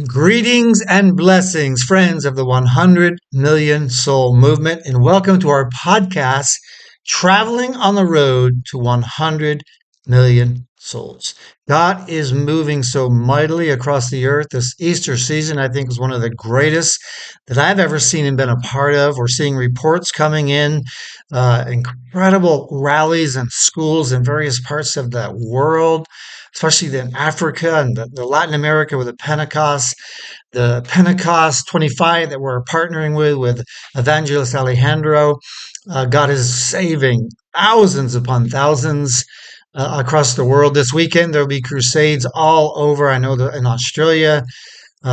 Greetings and blessings, friends of the 100 Million Soul Movement, and welcome to our podcast, Traveling on the Road to 100 Million Souls. God is moving so mightily across the earth. This Easter season, I think, is one of the greatest that I've ever seen and been a part of. We're seeing reports coming in, incredible rallies and schools in various parts of the world, especially in Africa and the Latin America with the Pentecost 25 that we're partnering with Evangelist Alejandro. God is saving thousands upon thousands across the world. This weekend, there'll be crusades all over. I know that in Australia,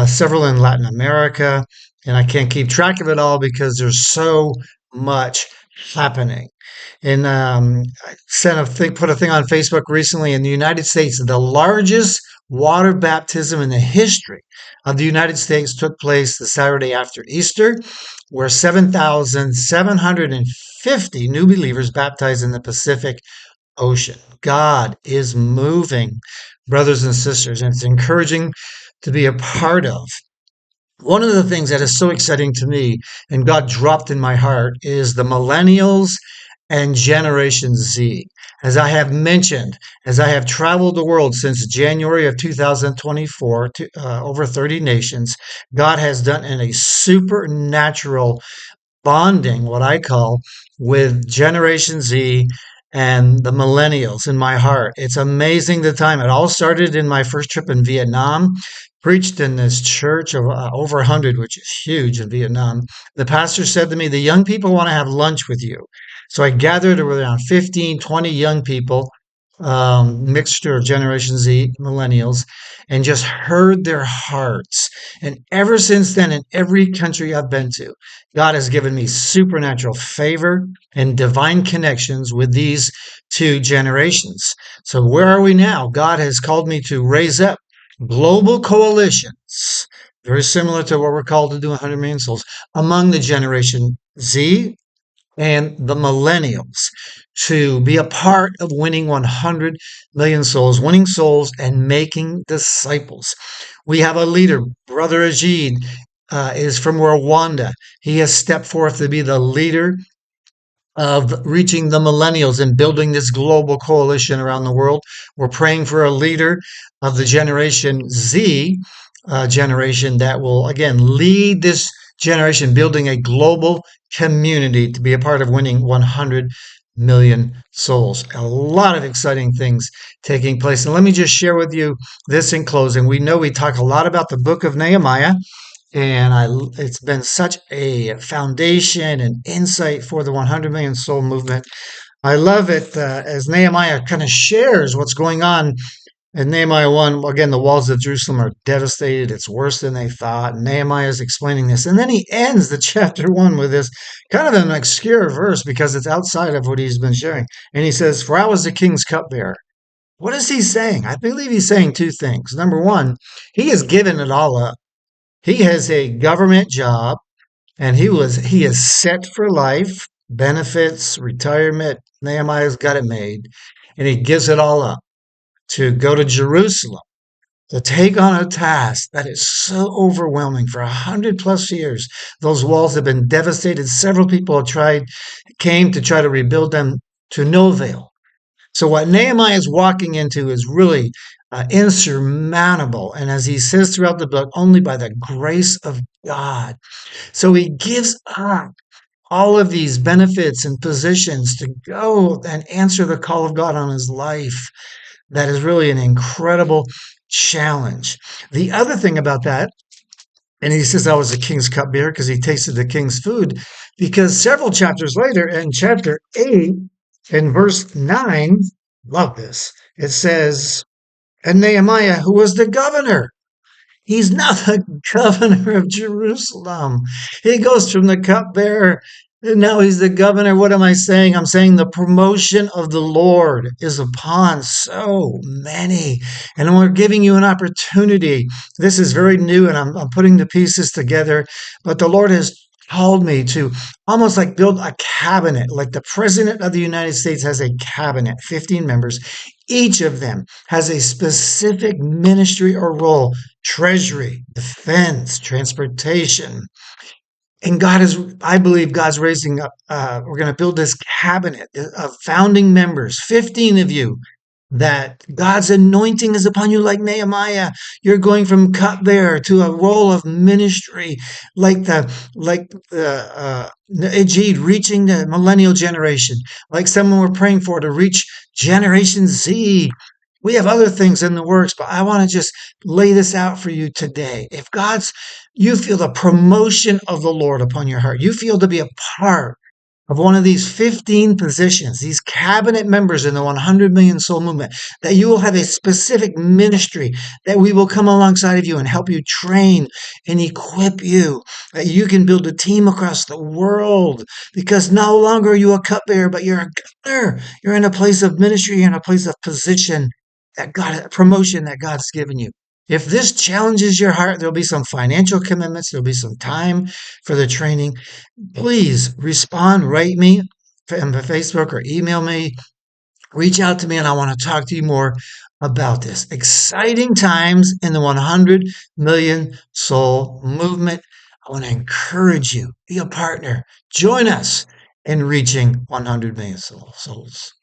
several in Latin America, and I can't keep track of it all because there's so much happening. And I put a thing on Facebook recently. In the United States, the largest water baptism in the history of the United States took place the Saturday after Easter, where 7,750 new believers baptized in the Pacific Ocean. God is moving, brothers and sisters, and it's encouraging to be a part of. One of the things that is so exciting to me and God dropped in my heart is the Millennials and Generation Z. As I have mentioned, as I have traveled the world since January of 2024 to over 30 nations, God has done in a supernatural bonding, what I call, with Generation Z and the millennials in my heart. It's amazing the time. It all started in my first trip in Vietnam. Preached in this church of over 100, which is huge in Vietnam. The pastor said to me, the young people want to have lunch with you. So I gathered around 15, 20 young people, mixture of Generation Z, millennials, and just heard their hearts. And ever since then, in every country I've been to, God has given me supernatural favor and divine connections with these two generations. So where are we now? God has called me to raise up global coalitions, very similar to what we're called to do 100 million souls, among the Generation Z and the millennials to be a part of winning 100 million souls, winning souls and making disciples. We have a leader, Brother Ajid, is from Rwanda. He has stepped forth to be the leader of reaching the millennials and building this global coalition around the world. We're praying for a leader of the Generation Z generation that will, again, lead this generation, building a global community to be a part of winning 100 million souls. A lot of exciting things taking place. And let me just share with you this in closing. We know we talk a lot about the book of Nehemiah, and it's been such a foundation and insight for the 100 million soul movement. I love it as Nehemiah kind of shares what's going on in Nehemiah 1. Again, the walls of Jerusalem are devastated. It's worse than they thought. And Nehemiah is explaining this. And then he ends the chapter 1 with this kind of an obscure verse because it's outside of what he's been sharing. And he says, "For I was the king's cupbearer." What is he saying? I believe he's saying two things. Number one, he has given it all up. He has a government job and he is set for life, benefits, retirement. Nehemiah's got it made. And he gives it all up to go to Jerusalem to take on a task that is so overwhelming for 100 plus years. Those walls have been devastated. Several people came to try to rebuild them to no avail. So what Nehemiah is walking into is really insurmountable. And as he says throughout the book, only by the grace of God. So he gives up all of these benefits and positions to go and answer the call of God on his life. That is really an incredible challenge. The other thing about that, and he says I was a king's cupbearer because he tasted the king's food, because several chapters later, in chapter 8, in verse 9, love this, it says, and Nehemiah, who was the governor, he's now the governor of Jerusalem. He goes from the cupbearer and now he's the governor. What am I saying? I'm saying the promotion of the Lord is upon so many. And we're giving you an opportunity. This is very new, and I'm putting the pieces together. But the Lord has called me to almost like build a cabinet, like the president of the United States has a cabinet, 15 members. Each of them has a specific ministry or role: treasury, defense, transportation. And I believe God's raising up, we're going to build this cabinet of founding members, 15 of you, that God's anointing is upon you like Nehemiah. You're going from cupbearer to a role of ministry, like the Ajid reaching the millennial generation, like someone we're praying for to reach Generation Z. We have other things in the works, but I want to just lay this out for you today. If you feel the promotion of the Lord upon your heart, you feel to be a part of one of these 15 positions, these cabinet members in the 100 million soul movement, that you will have a specific ministry, that we will come alongside of you and help you train and equip you, that you can build a team across the world, because no longer are you a cupbearer, but you're a governor. You're in a place of ministry, you're in a place of position promotion that God's given you. If this challenges your heart, there'll be some financial commitments, there'll be some time for the training. Please respond, write me on Facebook or email me, reach out to me, and I want to talk to you more about this. Exciting times in the 100 million soul movement. I want to encourage you, be a partner, join us in reaching 100 million souls.